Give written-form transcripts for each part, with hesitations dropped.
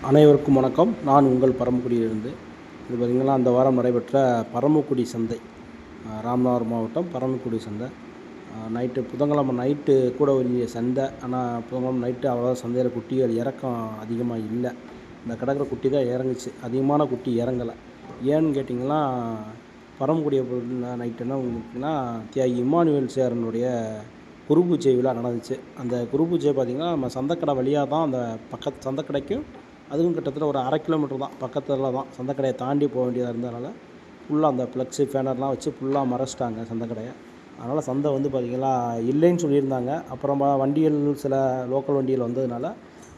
அனைவருக்கும் வணக்கம். நான் உங்கள் பரமக்குடியிலிருந்து. இது பார்த்திங்கன்னா அந்த வாரம் நடைபெற்ற பரமக்குடி சந்தை, ராமநாதபுரம் மாவட்டம் பரமக்குடி சந்தை. புதன்கிழமை நைட்டு கூட வெளிய சந்தை. ஆனால் புதன்கிழமை நைட்டு அவ்வளோவா சந்தையில் குட்டிகள் இறக்கம் அதிகமாக இல்லை. இந்த கிடக்கிற குட்டி தான் இறங்குச்சு, அதிகமான குட்டி இறங்கலை. ஏன்னு கேட்டிங்கன்னா, பரமக்குடியை நைட்டு என்ன வந்துச்சுன்னா, தியாகி இம்மானுவேல் சேரனுடைய குருபூஜை விழா நடந்துச்சு. அந்த குருபூஜை பார்த்திங்கன்னா நம்ம சந்தைக்கடை வழியாக தான், அந்த பக்கத்து சந்தைக்கடைக்கும் அதுவும் கிட்டத்தட்ட ஒரு 1/2 கிலோமீட்டர் தான், பக்கத்தில் தான். சந்தைக்கடையை தாண்டி போக வேண்டியதாக இருந்ததுனால ஃபுல்லாக அந்த ஃப்ளெக்ஸு பேனர்லாம் வச்சு ஃபுல்லாக மறைச்சிட்டாங்க சந்தைக்கடையை. அதனால் சந்தை வந்து பார்த்திங்கன்னா இல்லைன்னு சொல்லியிருந்தாங்க. அப்புறமா வண்டிகள் சில லோக்கல் வண்டிகள் வந்ததுனால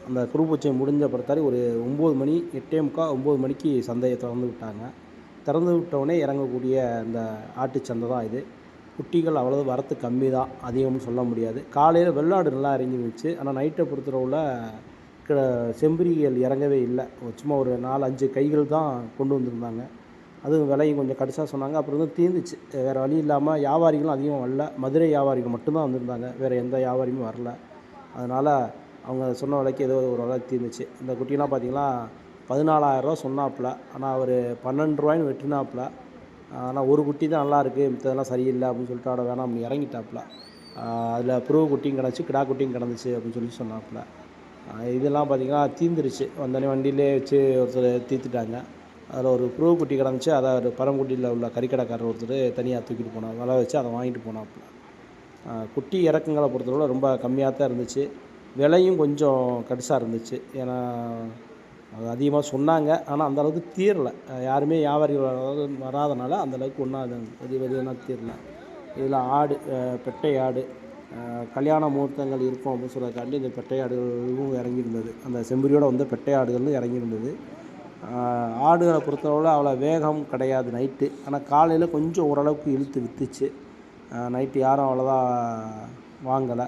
அந்த குருபூஜை முடிஞ்ச பிறத்தாரி ஒரு 9 மணி 8:45 9 மணிக்கு சந்தையை திறந்து விட்டாங்க. திறந்து விட்டவுடனே இறங்கக்கூடிய இந்த ஆட்டு சந்தை தான் இது. குட்டிகள் அவ்வளோ வரத்து கம்மி தான், அதிகம்னு சொல்ல முடியாது. காலையில் வெள்ளாடு நல்லா இறங்கிருந்துச்சு. ஆனால் நைட்டை பொறுத்தளவில் செம்பரிகள் இறங்கவே இல்லை. சும்மா ஒரு 4-5 கைகள் தான் கொண்டு வந்திருந்தாங்க. அதுவும் விலையும் கொஞ்சம் கடிசாக சொன்னாங்க. அப்புறம் வந்து தீர்ந்துச்சு. வேறு வழி இல்லாமல் வியாபாரிகளும் அதிகம் வரல. மதுரை வியாபாரிகள் மட்டும்தான் வந்திருந்தாங்க, வேறு எந்த வியாபாரியுமே வரல. அதனால் அவங்க சொன்ன விலைக்கு ஏதோ ஒரு விலை தீர்ந்துச்சு. இந்த குட்டிலாம் பார்த்திங்கன்னா 14,000 சொன்னாப்புல. ஆனால் அவர் 12 ரூபாய்ன்னு வெட்டினாப்புல. ஆனால் ஒரு குட்டி தான் நல்லாயிருக்கு, மித்ததெல்லாம் சரியில்லை அப்படின்னு சொல்லிட்டு அவட வேணாம் அப்படி இறங்கிட்டாப்புல. அதில் புருவ குட்டியும் கிடச்சி, கிடா குட்டியும் கிடந்துச்சு அப்படின்னு சொல்லி சொன்னாப்புல. இதெல்லாம் பார்த்திங்கன்னா தீர்ந்துருச்சு. வந்தோடனே வண்டியிலே வச்சு ஒருத்தர் தீர்த்துட்டாங்க. அதில் ஒரு புருவ குட்டி கிடந்துச்சு. அதை ஒரு பரமக்குடியில் உள்ள கறிக்கடைக்காரர் ஒருத்தர் தனியாக தூக்கிட்டு போனார். விலை வச்சு அதை வாங்கிட்டு போனாப்புல. குட்டி இறக்குங்களை பொறுத்தளவு ரொம்ப கம்மியாக தான் இருந்துச்சு. விலையும் கொஞ்சம் கடிசாக இருந்துச்சு. ஏன்னா அது அதிகமாக சொன்னாங்க. ஆனால் அந்தளவுக்கு தீரலை. யாருமே வியாபாரிகள் வராதனால அந்தளவுக்கு ஒன்றும் வெளியெல்லாம் தீரலை. இதில் ஆடு, பெட்டை ஆடு, கல்யாண முகூர்த்தங்கள் இருக்கும் அப்படின்னு சொல்கிறதுக்காண்டி இந்த பெட்டை ஆடுகளும் இறங்கியிருந்தது. அந்த செம்பரியோடு வந்து பெட்டை ஆடுகளும் இறங்கியிருந்தது. ஆடுகளை பொறுத்தளவில் அவ்வளோ வேகம் கிடையாது நைட்டு. ஆனால் காலையில் கொஞ்சம் ஓரளவுக்கு இழுத்து விற்றுச்சு. நைட்டு யாரும் அவ்வளோதான் வாங்கலை.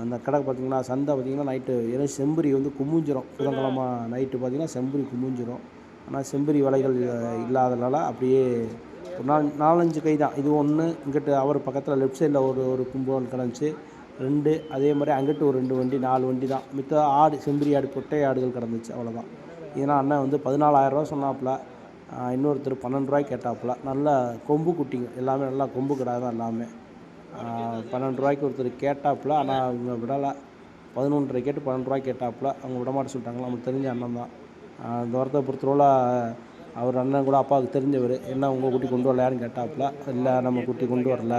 அந்த கடை பார்த்திங்கன்னா சந்தை பார்த்திங்கன்னா நைட்டு ஏன்னா செம்பரி வந்து குமிஞ்சிரும். புதன்கிழமை நைட்டு பார்த்திங்கன்னா செம்பரி குமிஞ்சிரும். ஆனால் செம்பரி விலைகள் இல்லாதனால அப்படியே ஒரு 4-5 கை தான். இது ஒன்று, இங்கிட்டு அவர் பக்கத்தில் லெஃப்ட் சைடில் ஒரு கும்பல் கிடந்துச்சு 2. அதே மாதிரி அங்கிட்டு ஒரு 2 வண்டி 4 வண்டி தான். மித்த ஆடு செம்பரி ஆடு பொட்டை ஆடுகள் கிடந்துச்சு, அவ்வளோதான். ஏன்னா அண்ணன் வந்து 14,000 சொன்னாப்புல. இன்னொருத்தர் 12 ரூபாய்க்கு கேட்டாப்புல. நல்ல கொம்பு குட்டிங்க எல்லாமே, நல்லா கொம்பு கிடா தான் எல்லாமே. 12 ரூபாய்க்கு ஒருத்தர் கேட்டாப்புல. ஆனால் அவங்க விடலை. 11.5 கேட்டு 12 ரூபாய்க்கு கேட்டாப்புல. அவங்க விடமாட்ட சொல்லிட்டாங்களா. நமக்கு தெரிஞ்ச அண்ணன் தான். இந்த வாரத்தை பொறுத்தவரை அவர் அண்ணன் கூட அப்பாவுக்கு தெரிஞ்சவர். என்ன உங்கள் குட்டி கொண்டு வரலையான்னு கேட்டாப்புல. இல்லை நம்ம குட்டி கொண்டு வரல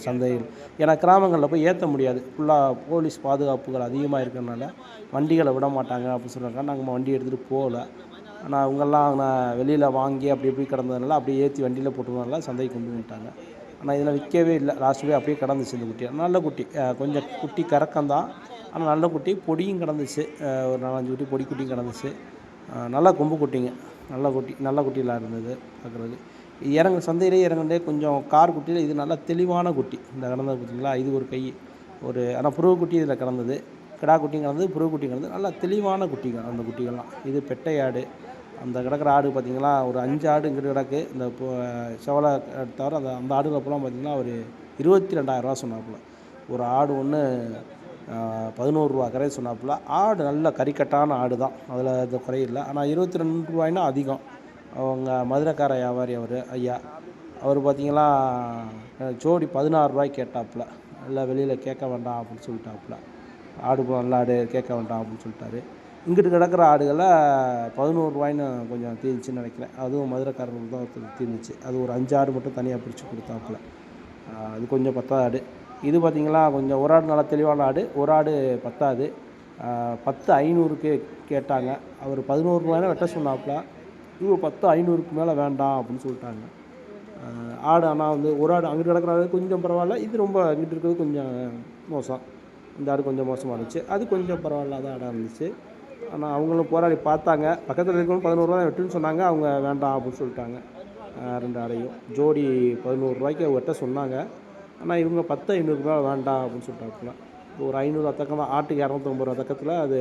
சந்தையில். ஏன்னா கிராமங்களில் போய் ஏற்ற முடியாது. ஃபுல்லாக போலீஸ் பாதுகாப்புகள் அதிகமாக இருக்கிறதுனால வண்டிகளை விட மாட்டாங்க அப்படின்னு சொல்கிறாங்க. நாங்கள் வண்டி எடுத்துகிட்டு போகல. ஆனால் அவங்கெல்லாம் வெளியில் வாங்கி அப்படி இப்படி கிடந்ததுனால அப்படியே ஏற்றி வண்டியில் போட்டுருந்தனால சந்தைக்கு கொண்டு வந்துட்டாங்க. ஆனால் இதில் விற்கவே இல்லை. லாஸ்ட் போய் அப்படியே கிடந்துச்சு இந்த குட்டி. நல்ல குட்டி, கொஞ்சம் குட்டி கறக்கம்தான். ஆனால் நல்ல குட்டி, பொடியும் கிடந்துச்சு. ஒரு 4-5 குட்டி பொடி குட்டியும் கிடந்துச்சு. நல்லா கொம்பு குட்டிங்க, நல்ல குட்டியெலாம் இருந்தது பார்க்குறது. சந்தையிலே இறங்குனதே கொஞ்சம் கார் குட்டியில் இது நல்லா தெளிவான குட்டி. இந்த கிடந்தது பார்த்திங்களா, இது ஒரு கை ஒரு. ஆனால் புருவ குட்டி இதில் கிடந்தது, கிடா குட்டியும் கிடந்தது, புருவ குட்டியும் கிடந்தது. நல்லா தெளிவான குட்டிகள் அந்த குட்டிகள்லாம். இது பெட்டை ஆடு. அந்த கிடக்கிற ஆடு பார்த்திங்கன்னா ஒரு 5 ஆடு இங்கிட்டு கிடக்கு. இந்த செவலை தவிர அந்த ஆடுகளை பூரா பார்த்திங்கன்னா ஒரு 22,000 சொன்னாப்புல. ஒரு ஆடு ஒன்று 11 ரூபா கரை சொன்னாப்புல. ஆடு நல்ல கறிக்கட்டான ஆடு தான், அதில் இது குறையில்லை. ஆனால் 22 ரூபாய்னா அதிகம். அவங்க மதுரைக்கார வியாபாரி அவர் ஐயா, அவர் பார்த்திங்கன்னா ஜோடி 16 ரூபாய்க்கு கேட்டாப்புல. இல்லை வெளியில் கேட்க வேண்டாம் அப்படின்னு சொல்லிட்டாப்புல. ஆடு நல்ல ஆடு கேட்க வேண்டாம் அப்படின்னு சொல்லிட்டாரு. இங்கிட்டு கிடக்கிற ஆடுகளை 11 ரூபாய்ன்னு கொஞ்சம் தீர்ந்துச்சுன்னு நினைக்கிறேன். அதுவும் மதுரைக்காரங்களுக்கு தான் ஒருத்தர் தீர்ந்துச்சு. அது ஒரு 5 ஆடு மட்டும் தனியாக பிரித்து கொடுத்தாப்புல. அது கொஞ்சம் பத்தாத ஆடு. இது பார்த்திங்களா கொஞ்சம் ஒரு ஆடு நல்லா தெளிவான ஆடு, ஒரு ஆடு பத்தாது. 10,500க்கு கேட்டாங்க. அவர் 11 ரூபாய்னா வெட்ட சொன்னாப்புல. இவங்க 10,500க்கு மேலே வேண்டாம் அப்படின்னு சொல்லிட்டாங்க. ஆடு ஆனால் வந்து ஒரு ஆடு அங்கிட்டு கிடக்கிற ஆடு கொஞ்சம் பரவாயில்ல. இது ரொம்ப அங்கிட்டு இருக்கிறது கொஞ்சம் மோசம். இந்த ஆடு கொஞ்சம் மோசமாக இருந்துச்சு. அது கொஞ்சம் பரவாயில்லாத ஆடாக இருந்துச்சு. ஆனால் அவங்களும் போராடி பார்த்தாங்க. பக்கத்தில் இருக்கவங்க 11 ரூபா வெட்டுன்னு சொன்னாங்க. அவங்க வேண்டாம் அப்படின்னு சொல்லிட்டாங்க. 2 ஆடையும் ஜோடி 11 ரூபாய்க்கு வெட்ட சொன்னாங்க. ஆனால் இவங்க 10,500 ரூபா வேண்டாம் அப்படின்னு சொல்லிட்டாப்புல. ஒரு 500 தக்கம் தான். ஆட்டுக்கு 250 ரூபா தக்கத்தில் அது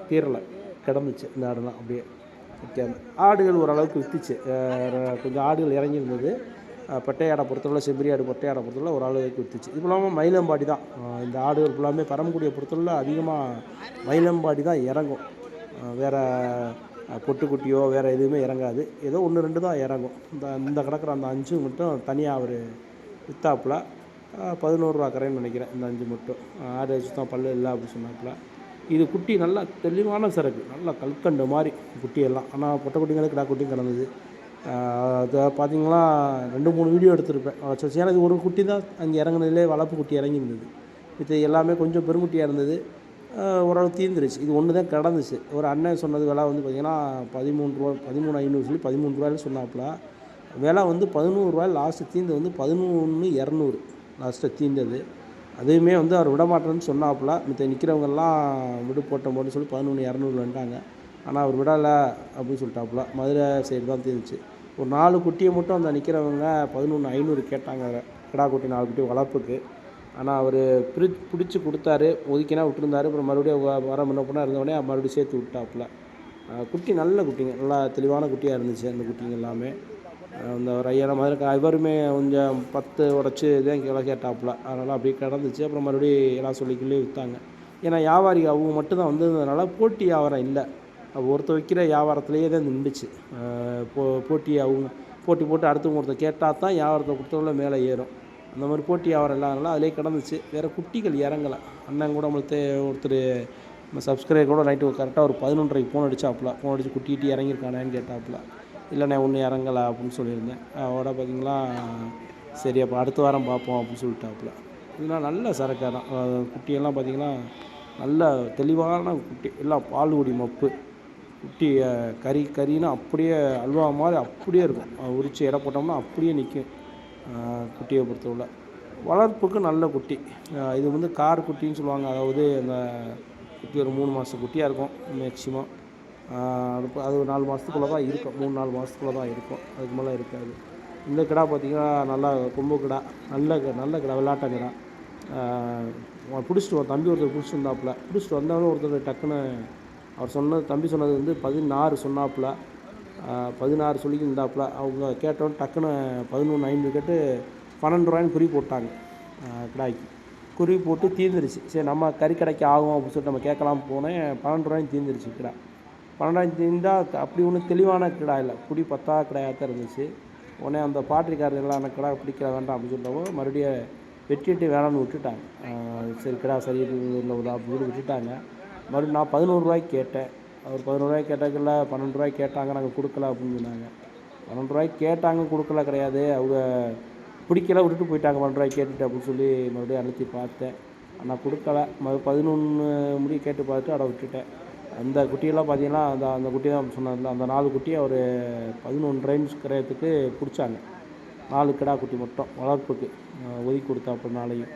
தீரலை, கிடந்துச்சு இந்த ஆடுலாம் அப்படியே. ஆடுகள் ஓரளவுக்கு விற்றுச்சு. கொஞ்சம் ஆடுகள் இறங்கியிருந்தது. பெட்டை ஆடை பொறுத்தவரை, செம்பரி ஆடு பெட்டை ஆடை பொறுத்தவரை ஒரு அளவுக்கு விற்றுச்சு. இது இல்லாமல் மயிலம்பாடி தான். இந்த ஆடுகள் ஃபுல்லாமே பரமக்குடியை பொறுத்தவரை அதிகமாக மயிலம்பாடி தான் இறங்கும். வேறு பொட்டுக்குட்டியோ வேறு எதுவுமே இறங்காது. ஏதோ 1, 2 தான் இறங்கும். இந்த கிடக்கிற அந்த 5 மட்டும் தனியாக அவர் விற்றாப்புல. 11 ரூபா கரைன்னு நினைக்கிறேன் இந்த 5 மட்டும். ஆடு சுத்தம் பல்லு இல்லை அப்படின்னு சொன்னாப்புல. இது குட்டி நல்லா தெளிவான சரக்கு, நல்லா கல்கண்டு மாதிரி குட்டியெல்லாம். ஆனால் பொட்டைக்குட்டிங்கிறது கிடா குட்டியும் கிடந்தது. அதை பார்த்தீங்கன்னா 2, 3 வீடியோ எடுத்திருப்பேன். ஏன்னா இது ஒரு குட்டி தான் அங்கே இறங்குனதுலேயே வளர்ப்பு குட்டி இறங்கியிருந்தது. இது எல்லாமே கொஞ்சம் பெருங்குட்டியாக இருந்தது. ஓரளவு தீர்ந்துருச்சு. இது ஒன்று தான் கிடந்துச்சு. ஒரு அண்ணன் சொன்னது விலை வந்து பார்த்திங்கன்னா 13 ரூபா, 13,500 சொல்லி 13 ரூபாய்னு சொன்னாப்புல. விலை வந்து 11 ரூபாய் லாஸ்ட்டு தீர்ந்து வந்து 11,200 லாஸ்ட்டு தீர்ந்தது. அதுவுமே வந்து அவர் விடமாட்டேன்னு சொன்னாப்புல. மித்த நிற்கிறவங்கெல்லாம் விடு போட்டோம்னு சொல்லி 11,200 வந்துட்டாங்க. ஆனால் அவர் விடலை அப்படின்னு சொல்லிட்டாப்புல. மதுரை சைடு தான் தீர்ந்துச்சு. ஒரு 4 குட்டியை மட்டும் அந்த நிற்கிறவங்க 11,500 கேட்டாங்க. கிடா குட்டி 4 குட்டி வளர்ப்புக்கு. ஆனால் அவர் பிடிச்சி கொடுத்தாரு. ஒதுக்கினா விட்டுருந்தாரு. அப்புறம் மறுபடியும் வர முன்ன பண்ணால் இருந்தவொடனே மறுபடியும் சேர்த்து விட்டாப்புல. குட்டி நல்ல குட்டிங்க, நல்லா தெளிவான குட்டியாக இருந்துச்சு அந்த குட்டிங்க எல்லாமே. அந்த ஒரு 5,000 மாதிரி இவருமே கொஞ்சம் 10 உடச்சி தான் கிலோ கேட்டாப்புல. அதனால் அப்படியே கிடந்துச்சு. அப்புறம் மறுபடியும் எல்லாம் சொல்லிக்கிள்ளே விற்றாங்க. ஏன்னா வியாபாரி அவங்க மட்டும்தான் வந்ததுனால போட்டி வியாபாரம் இல்லை. ஒருத்தர் வைக்கிற வியாபாரத்துலேயே தான் நின்றுச்சு. போட்டி அவங்க போட்டி போட்டு அடுத்தவங்க ஒருத்தர் கேட்டால் தான் வியாபாரத்தை கொடுத்தவங்கள மேலே ஏறும். அந்த மாதிரி போட்டி வியாபாரம் இல்லாதனால அதிலே கிடந்துச்சு. வேறு குட்டிகள் இறங்கலை. அண்ணன் கூட நம்மளுக்கு ஒருத்தர் நம்ம சப்ஸ்கிரைபர் கூட நைட்டு கரெக்டாக ஒரு 11:30 ஃபோன் அடித்தாப்புல. ஃபோன் அடித்து குட்டிகிட்டு இறங்கியிருக்கானேன்னு கேட்டாப்புல. இல்லைண்ணே ஒன்றும் இறங்கலை அப்படின்னு சொல்லியிருந்தேன். அதோட பார்த்திங்களா சரி அப்போ அடுத்த வாரம் பார்ப்போம் அப்படின்னு சொல்லிட்டாப்புல. இதெல்லாம் நல்ல சரக்காக தான். குட்டியெல்லாம் பார்த்திங்கன்னா நல்ல தெளிவான குட்டி, எல்லாம் பால்குடி மப்பு குட்டி. கறின்னா அப்படியே அல்வா மாதிரி அப்படியே இருக்கும். உரித்து எடை போட்டோம்னா அப்படியே நிற்கும். குட்டியை பொறுத்தவரை வளர்ப்புக்கு நல்ல குட்டி. இது வந்து கார் குட்டின்னு சொல்லுவாங்க. அதாவது அந்த குட்டி ஒரு 3 மாத குட்டியாக இருக்கும் மேக்ஸிமம். அது ஒரு 4 மாதத்துக்குள்ளே தான் இருக்கும். 3-4 மாதத்துக்குள்ளே தான் இருக்கும். அதுக்கு மேலே இருக்காது. இந்த கிடா பார்த்திங்கன்னா நல்லா கொம்பு கிடா, நல்ல கிடா, விளாட்ட கிடா. பிடிச்சிட்டு தம்பி ஒருத்தர் பிடிச்சிட்டு வந்தாப்புல. பிடிச்சிட்டு வந்தாலும் ஒருத்தர் டக்குன்னு அவர் தம்பி சொன்னது வந்து 16 சொன்னாப்புல. 16 சொல்லியிருந்தாப்புல. அவங்க கேட்டோன்னு டக்குன்னு 11,500 கேட்டு 12 ரூபாய்னு குறி போட்டாங்க. கிடாய்க்கு குறி போட்டு தீர்ந்துருச்சு. சரி நம்ம கறி கடைக்கு ஆகும் அப்படின்னு சொல்லிட்டு நம்ம கேட்கலாம் போனேன். 12 ரூபாய்னு தீர்ந்துருச்சு கிடா. 12 தீர்ந்தால் அப்படி ஒன்றும் தெளிவான கிடா இல்லை, குடி 10 கிடாயாக தான் இருந்துச்சு. உடனே அந்த பாட்டிக்காரர் எல்லாம் அந்த கிடா பிடிக்க வேண்டாம் அப்படின்னு சொல்லிட்டவோ மறுபடியும் வெட்டிட்டு வேணாம்னு விட்டுட்டாங்க. சரி கிடா சரி இல்லை அப்படின்னு விட்டுட்டாங்க. மறுபடியும் நான் 11 ரூபாய்க்கு கேட்டேன். அவர் 11 ரூபாய்க்கு கேட்டாக்கல, 12 ரூபாய்க்கு கேட்டாங்க, நாங்கள் கொடுக்கல அப்படின்னு சொன்னாங்க. 12 ரூபாய்க்கு கேட்டாங்க, கொடுக்கல கிடையாது. அவங்க பிடிக்கல விட்டுட்டு போயிட்டாங்க. 12 ரூபாய்க்கு கேட்டுட்டு அப்படின்னு சொல்லி மறுபடியும் அழுத்தி பார்த்தேன். ஆனால் கொடுக்கல. 11 முடி கேட்டு பார்த்துட்டு அதை விட்டுட்டேன். அந்த குட்டியெல்லாம் பார்த்தீங்கன்னா அந்த குட்டி தான் சொன்னதில்ல, அந்த 4 குட்டியை ஒரு 11 ரேஞ்ச் கிரயத்துக்கு பிடிச்சாங்க. 4 கிடா குட்டி மட்டும் வளர்ப்புக்கு ஒதுக்கி கொடுத்தா அப்போ நாளையும்.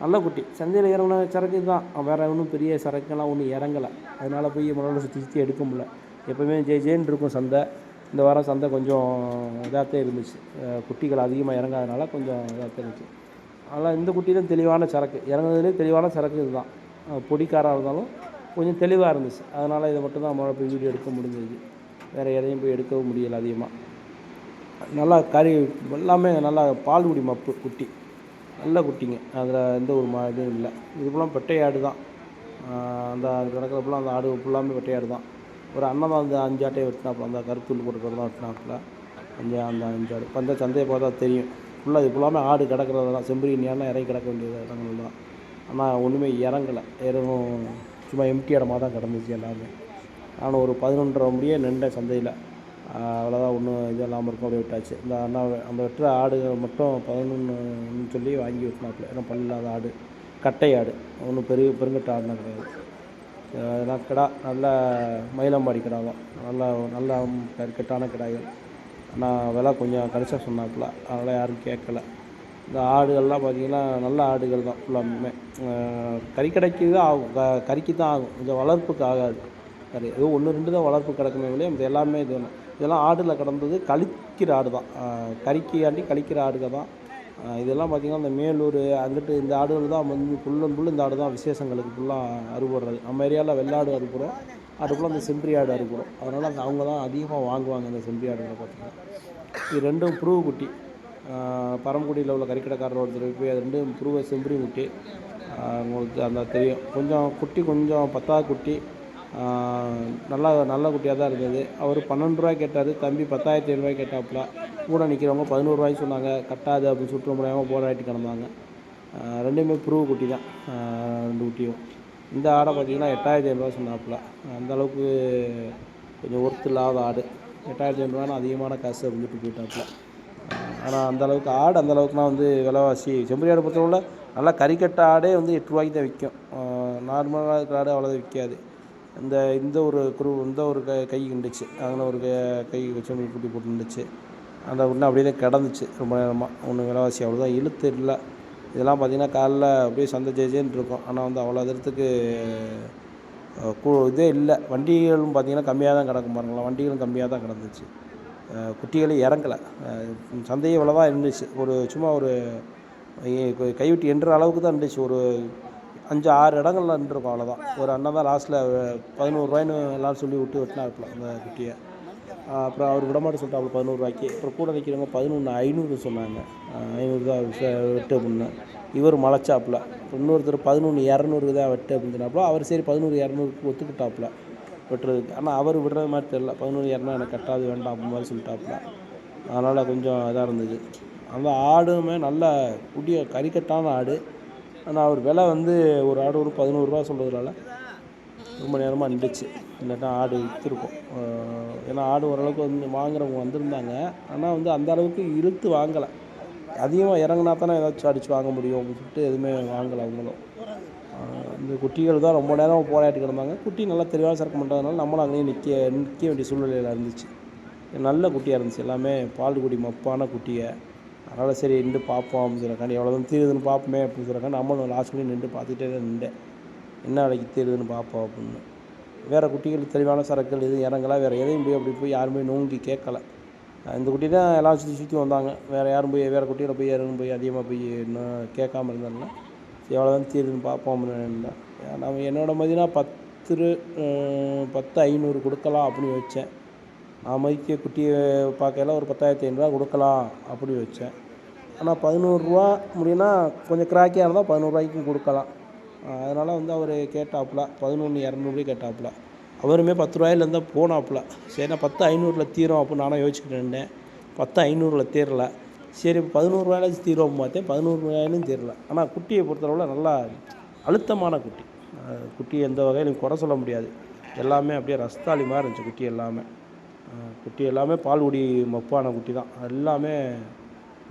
நல்ல குட்டி. சந்தையில் இறங்கின சரக்கு தான், வேறு ஒன்றும் பெரிய சரக்குலாம் ஒன்றும் இறங்கலை. அதனால் போய் முதல்ல சுற்றி எடுக்க முடியல. எப்போவுமே ஜேன்னு இருக்கும் சந்தை. இந்த வாரம் சந்தை கொஞ்சம் இதாகத்தே இருந்துச்சு. குட்டிகள் அதிகமாக இறங்காதனால கொஞ்சம் இதாகத்தே இருந்துச்சு. அதனால் இந்த குட்டி தான் தெளிவான சரக்கு. இறங்குறதுலேயே தெளிவான சரக்கு இதுதான். பொடிக்காராக இருந்தாலும் கொஞ்சம் தெளிவாக இருந்துச்சு. அதனால் இதை மட்டும் தான் நம்மளால் போய் வீடியோ எடுக்க முடிஞ்சது. வேறு எதையும் போய் எடுக்கவும் முடியலை அதிகமாக. நல்லா கறி எல்லாமே நல்லா பால்குடி மப்பு குட்டி, நல்ல குட்டிங்க. அதில் எந்த ஒரு இதுவும் இல்லை. இது ஃபுல்லாக பெட்டை ஆடு தான். அந்த கிடக்கிற ஃபுல்லாக அந்த ஆடு ஃபுல்லாமே பெட்டை ஆடு தான். ஒரு அண்ணன் தான் அந்த 5 ஆட்டையை வெட்டினாப்புல, அந்த கருத்துள் போட்டுக்கிறது தான் வெட்டினாப்புல. அந்த 5 ஆடு இப்போ அந்த சந்தையை பார்த்தா தெரியும். ஃபுல்லாக இது ஃபுல்லாமே ஆடு கிடக்கிறது தான். செம்பரி நேரம் இறங்கி கிடக்க வேண்டியது இடங்கள் தான். ஆனால் ஒன்றுமே இறங்கலை. சும்மா எம்டி இடமாக தான் கிடந்துச்சு எல்லாமே. நான் ஒரு 11:30 முடியே நின்றேன் சந்தையில். அவ்வளோதான், ஒன்றும் இது இல்லாமல் இருக்கும், அப்படியே விட்டாச்சு. இந்த அண்ணா அந்த வெட்டுற ஆடுகள் மட்டும் 11 சொல்லி வாங்கி வெட்டினாப்புல. ஏன்னா பல்லாத ஆடு, கட்டை ஆடு, ஒன்றும் பெருங்கட்ட ஆடுனா கிடையாது. அதெல்லாம் கிடா நல்ல மயிலம்பாடி கிடா தான். நல்ல கட்டான கிடாய்கள். ஆனால் விலை கொஞ்சம் கணிசாக சொன்னாப்புல. அதனால் யாரும் கேட்கல. இந்த ஆடுகள்லாம் பார்த்திங்கன்னா நல்ல ஆடுகள் தான் ஃபுல்லாமே. கறிக்கடைக்கு தான் ஆகும், கறிக்கு தான் ஆகும், கொஞ்சம் வளர்ப்புக்கு ஆகாது. கறி ஏதோ 1-2 தான் வளர்ப்பு கிடக்குமே இல்லையா, இது எல்லாமே இதெல்லாம் ஆடில் கிடந்தது கழிக்கிற ஆடு தான். கறிக்காண்டி கழிக்கிற ஆடுகள் தான் இதெல்லாம். பார்த்திங்கன்னா இந்த மேலூர் அங்கிட்டு இந்த ஆடுகள் தான் வந்து ஃபுல் இந்த ஆடு தான் விசேஷங்களுக்கு ஃபுல்லாக அறுபடுறது. நம்ம ஏரியாவில் வெள்ளாடு அறுப்புறோம், அது ஃபுல்லாக அந்த செம்பரி ஆடு அறுப்புறோம். அதனால் அவங்க தான் அதிகமாக வாங்குவாங்க இந்த செம்பரி ஆடுகளை. பார்த்திங்கன்னா இது 2 புருவ குட்டி. பரமக்குடியில் உள்ள கறிக்கடைக்காரர் ஒருத்தர் போய் அது 2 புருவ செம்பரி குட்டி. உங்களுக்கு அந்த தெரியும். கொஞ்சம் குட்டி கொஞ்சம் 10 குட்டி, நல்லா நல்ல குட்டியாக தான் இருந்தது. அவர் 12 ரூபாய் கேட்டார், தம்பி 10,500 கேட்டாப்புல. கூட நிற்கிறவங்க 11 ரூபாய்க்கு சொன்னாங்க. கட்டாது அப்படின்னு சொல்லிட்டு முடியாமல் போராடிட்டு கிடந்தாங்க. ரெண்டுமே ப்ரூவ் குட்டி தான், 2 குட்டியும். இந்த ஆடை பார்த்தீங்கன்னா 8,500 சொன்னாப்புல. அந்தளவுக்கு கொஞ்சம் ஒர்த்து இல்லாத ஆடு. 8,500 அதிகமான காசு அப்படின்னு சொல்லிட்டு போயிட்டாப்புல. ஆனால் அந்தளவுக்கு ஆடு அந்தளவுக்குலாம் வந்து விலைவாசி செம்பரி ஆடு பொறுத்தவரை நல்லா கறிக்கட்ட ஆடே வந்து 8 ரூபாய்க்கு தான் விற்கும். நார்மலாக இருக்கிற ஆடு அவ்வளோதான் விற்காது. இந்த ஒரு கை இருந்துச்சு, அதில் ஒரு கை வச்சு குட்டி போட்டு இருந்துச்சு. அந்த குட்டி அப்படியே தான் கிடந்துச்சு ரொம்ப நேரமாக. ஒன்றும் விலைவாசி அவ்வளோதான் இழுத்து இல்லை. இதெல்லாம் பார்த்திங்கன்னா காலைல அப்படியே சந்தை ஜேஜேன்னு இருக்கும். ஆனால் வந்து அவ்வளோ தூரத்துக்கு இதே இல்லை. வண்டிகளும் பார்த்திங்கன்னா கம்மியாக தான் கிடக்கும் பாருங்களேன். வண்டிகளும் கம்மியாக தான் கிடந்துச்சு. குட்டிகளே இறங்கலை. சந்தையே இவ்வளோ தான் இருந்துச்சு. சும்மா ஒரு கைவிட்டு எண்ணுற அளவுக்கு தான் இருந்துச்சு. ஒரு 5-6 இடங்கள்ல நின்றுருக்கும், அவ்வளோதான். ஒரு அண்ணன் தான் லாஸ்ட்டில் 11 ரூபாய்ன்னு எல்லோரும் சொல்லி விட்டு வெட்டினாப்புல அந்த குட்டியை. அப்புறம் அவர் விடமாட்டு சொல்லிட்டாப்புல 11 ரூபாய்க்கு. அப்புறம் கூட நிற்கிறவங்க 11,500 சொன்னாங்க. 500 தான் வெட்டு அப்படின்னு. இவர் மலைச்சாப்புல. இன்னொருத்தர் 11,200 தான் வெட்டு அப்படின்னு சொன்னாப்புல. அவர் சரி 11,200 ஒத்துக்கிட்டாப்புல வெட்டுறதுக்கு. ஆனால் அவர் விடுற மாதிரி தெரியல. 11,200 எனக்கு கட்டாது வேண்டாம் அப்படி மாதிரி சொல்லிட்டாப்புல. அதனால் கொஞ்சம் இதாக இருந்தது. அந்த ஆடுமே நல்ல குட்டிய கறிக்கட்டான ஆடு. ஆனால் அவர் விலை வந்து ஒரு ஆடு ஒரு 11 ரூபா சொல்கிறதுனால ரொம்ப நேரமாக நின்றுச்சு. இல்லாட்டா ஆடு விற்றுருக்கும். ஏன்னா ஆடு ஓரளவுக்கு வந்து வாங்குறவங்க வந்திருந்தாங்க. ஆனால் வந்து அந்த அளவுக்கு இழுத்து வாங்கலை. அதிகமாக இறங்கினா தானே ஏதாச்சும் அடித்து வாங்க முடியும் அப்படின்னு சொல்லிட்டு எதுவுமே வாங்கலை அவங்களும். இந்த குட்டிகள் தான் ரொம்ப நேரம் போராடி கிடந்தாங்க. குட்டி நல்லா தெளிவாக சரக்கு பண்ணுறதுனால நம்மளும் அங்கேயும் நிற்க வேண்டிய சூழ்நிலையில் இருந்துச்சு. நல்ல குட்டியாக இருந்துச்சு. எல்லாமே பால் குடி மப்பான குட்டியை. அதனால் சரி நின்று பார்ப்போம் அப்படின்னு சொல்லியிருக்காண்டி எவ்வளோ தான் தீருதுன்னு பார்ப்போமே அப்படின்னு சொல்லியிருக்காண்டி நம்மளும் லாஸ்ட் பண்ணி நின்று பார்த்துட்டே தான் நின்றேன். என்ன விலைக்கு தீருதுன்னு பார்ப்போம் அப்படின்னு. வேறு குட்டிகள் தெளிவான சரக்குகள் எதுவும் இறங்கலை. வேறு எதையும் போய் யாருமே நோங்கி கேட்கல. இந்த குட்டி தான் எல்லாம் சுற்றி வந்தாங்க. வேறு யாரும் வேறு குட்டியில் போய் அதிகமாக இன்னும் கேட்காம இருந்தாங்கன்னா எவ்வளோ தான் தீருதுன்னு பார்ப்போம் அப்படின்னு இருந்தேன். நம்ம என்னோடய மதினா 10,500 கொடுக்கலாம் அப்படின்னு வச்சேன். நான் மதிக்க குட்டியை பார்க்கல ஒரு 10,500 கொடுக்கலாம் அப்படி வச்சேன். ஆனால் 11 ரூபா முடியும்னா கொஞ்சம் கிராக்கியாக இருந்தால் 11 ரூபாய்க்கும் கொடுக்கலாம். அதனால் வந்து அவர் கேட்டாப்புல 11,200 கேட்டாப்புல. அவருமே 10 ரூபாயிலேருந்து தான் போனாப்புல. சரி நான் 10,500 தீரும் அப்படின்னு நானும் யோசிச்சுக்கிட்டு இருந்தேன். 10,500 தீரலை. சரி 11 ரூபாயிலாச்சும் தீரும் பார்த்தேன். 11 ரூபாயிலும் தீரலை. ஆனால் குட்டியை பொறுத்தளவில் நல்லா அழுத்தமான குட்டி. குட்டி எந்த வகையிலும் குறை சொல்ல முடியாது. எல்லாமே அப்படியே ரஸ்தாளி மாதிரி இருந்துச்சு குட்டி எல்லாமே. குட்டி எல்லாமே பால்குடி மப்பான குட்டி தான். எல்லாமே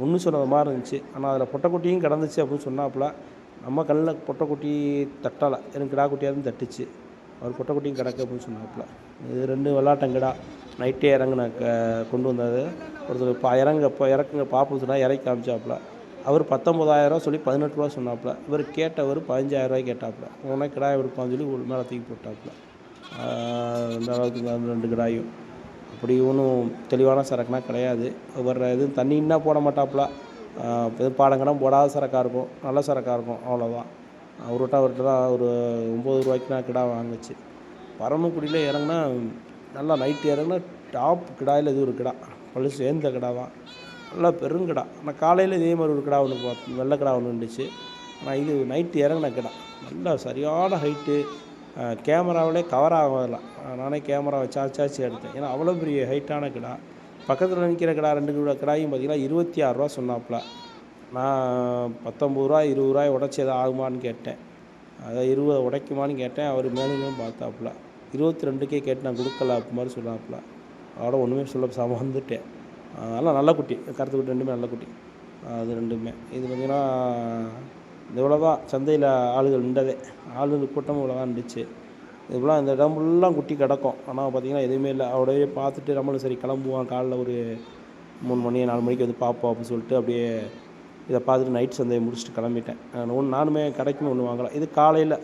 ஒன்று சொன்னது மாதிரி இருந்துச்சு. ஆனால் அதில் பொட்டைக்குட்டியும் கிடந்துச்சு அப்படின்னு சொன்னாப்புல. நம்ம கண்ணில் பொட்டைக்குட்டி தட்டலை. எனக்கு கிடா குட்டியாக தான் தட்டுச்சு. அவர் பொட்டைக்குட்டியும் கிடக்கு அப்படின்னு சொன்னாப்புல. இது 2 வெள்ளாட்டங்கிடா நைட்டே இறங்குன கொண்டு வந்தது. ஒருத்தர் இறக்குங்க பார்ப்போம் சொன்னால் இறக்கி காமிச்சாப்புல. அவர் 19,000 சொல்லி 18 ரூபா சொன்னாப்புல. இவர் கேட்டவர் 15,000 கேட்டாப்புல. உடனே கிடாயை எடுப்பான்னு சொல்லி ஒரு மேலே தூக்கி போட்டாப்புல. இந்த அளவுக்கு 2 கிடாயும் அப்படி ஒன்றும் தெளிவான சரக்குனா கிடையாது. வர்ற எதுவும் தண்ணின்னா போட மாட்டாப்புல. பாடங்கடம் போடாத சரக்காக இருக்கும், நல்ல சரக்காக இருக்கும், அவ்வளோதான். அவர்கிட்ட தான் ஒரு 9 ரூபாய்க்கு நான் கிடா வாங்குச்சு. பரமக்குடியில் இறங்குனா நல்லா நைட்டு இறங்குனா டாப் கிடாயில் இது ஒரு கிடா பழு சேர்ந்த கிடா தான். நல்லா பெருங்கிடா. ஆனால் காலையில் இதே மாதிரி ஒரு கிடா ஒன்று வெள்ளை கிடா ஒன்று இருந்துச்சு. ஆனால் இது நைட்டு இறங்கின கிடா நல்லா சரியான ஹைட்டு. கேமராவிலே கவர் ஆகலாம். நானே கேமரா வச்சாச்சு எடுத்தேன். ஏன்னா அவ்வளோ பெரிய ஹைட்டான கிடா. பக்கத்தில் நிற்கிற கிடா 2 கிடாயும் பார்த்திங்கன்னா 26 ரூபா சொன்னாப்புல. நான் 19 ரூபா 20 ரூபாய் உடச்சி எதாவது ஆகுமான்னு கேட்டேன். அதை 20 உடைக்குமான்னு கேட்டேன். அவர் மேலும் பார்த்தாப்புல 22க்கே கேட்டு நான் கொடுக்கல அப்படி மாதிரி சொன்னாப்புல. அதோட ஒன்றுமே சொல்ல வந்துட்டேன். அதெல்லாம் நல்ல குட்டி, கருத்து குட்டி 2மே நல்ல குட்டி. அது 2மே இது பார்த்திங்கன்னா இவ்வளோ தான் சந்தையில் ஆளுகள் நின்றதே. ஆளுகள் கூட்டமும் இவ்வளோ தான் இருந்துச்சு. இதுபோல் இந்த இடம் ஃபுல்லாக குட்டி கிடக்கும். ஆனால் பார்த்திங்கன்னா எதுவுமே இல்லை. அப்படியே பார்த்துட்டு நம்மளும் சரி கிளம்புவான். காலைல ஒரு 3 மணி 4 மணிக்கு வந்து பார்ப்போம் அப்படின்னு சொல்லிட்டு அப்படியே இதை பார்த்துட்டு நைட் சந்தையை முடிச்சுட்டு கிளம்பிட்டேன். நானுமே கடைக்குன்னு ஒன்று வாங்கலாம். இது காலையில்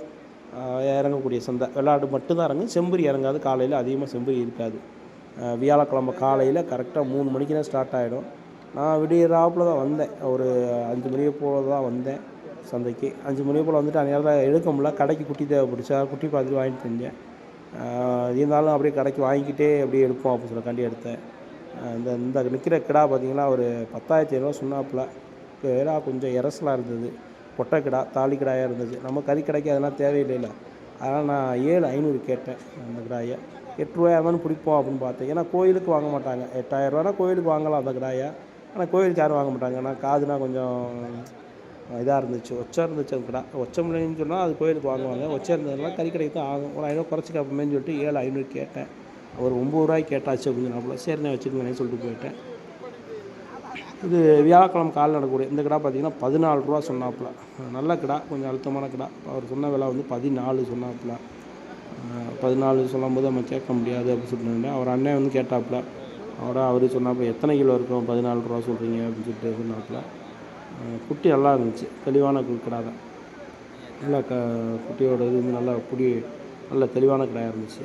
இறங்கக்கூடிய சந்தை. வெள்ளாடு மட்டும்தான் இறங்கும், செம்பரி இறங்காது. காலையில் அதிகமாக செம்பரி இருக்காது. வியாழக்கிழமை காலையில் கரெக்டாக 3 மணிக்கு தான் ஸ்டார்ட் ஆகிடும். நான் விடியறாப்பில் தான் வந்தேன். ஒரு 5 மணியை போல் தான் வந்தேன் சந்தைக்கு. 5 மணி போல் வந்துட்டு அந்த நேரத்தில் எடுக்க முடியல. கடைக்கு குட்டி தேவைப்படுச்சா, குட்டி பார்த்துட்டு வாங்கிட்டு இருந்தேன். இருந்தாலும் அப்படியே கடைக்கு வாங்கிக்கிட்டே அப்படியே எடுப்போம் அப்படின்னு சொல்லக்காண்டி எடுத்தேன். இந்த நிற்கிற கிடா பார்த்திங்கன்னா ஒரு 10,500 சொன்னாப்புல. கிடா கொஞ்சம் இரசலாக இருந்தது. பொட்டை கிடா தாலி கிடாயாக இருந்துச்சு. நம்ம கறி கடைக்கு அதெல்லாம் தேவையில்லைல்ல. அதனால் நான் 7,500 கேட்டேன் அந்த கிடாயை. 8 ரூபாயா இருந்தாலும் பிடிப்போம் அப்படின்னு பார்த்தேன். ஏன்னா கோயிலுக்கு வாங்க மாட்டாங்க. 8,000 கோயிலுக்கு வாங்கலாம் அந்த கிடாயை. ஆனால் கோயிலுக்கு யாரும் வாங்க மாட்டாங்க. ஏன்னா காதுனா கொஞ்சம் இதாக இருந்துச்சு, ஒச்சா இருந்துச்சு அந்த கிடா. ஒச்சம் இல்லைன்னு சொன்னால் அது கோயிலுக்கு வாங்குவாங்க. ஒச்சா இருந்ததுனால கறிக்கடைக்கு தான் ஆகும். ஒரு 500 குறைச்சி கேட்போமேன்னு சொல்லிட்டு 7,500 கேட்டேன். ஒரு 9 ரூபாய்க்கு கேட்டாச்சு அப்படின்னு சொன்னாப்புல. சரிண்ணே வச்சுக்கோங்கன்னு சொல்லிட்டு போயிட்டேன். இது வியாழக்கிழமை காலையில் நடக்கக்கூடிய இந்த கிடா பார்த்திங்கன்னா 14 ரூபா சொன்னாப்புல. நல்ல கிடா, கொஞ்சம் அழுத்தமான கிடா. அவர் சொன்ன விலை வந்து 14 சொன்னாப்புல. 14 சொல்லும்போது நம்ம கேட்க முடியாது அப்படின்னு சொல்லிட்டு அவர் அண்ணன் வந்து கேட்டாப்புல. அவர் சொன்னாப்புல எத்தனை கிலோ இருக்கும் 14 ரூபா சொல்கிறீங்க அப்படின்னு சொல்லிட்டு சொன்னாப்புல. குட்டி நல்லா இருந்துச்சு, தெளிவான கிடா தான். நல்லா குட்டியோட இது வந்து நல்லா நல்ல தெளிவான கிடாயாக இருந்துச்சு.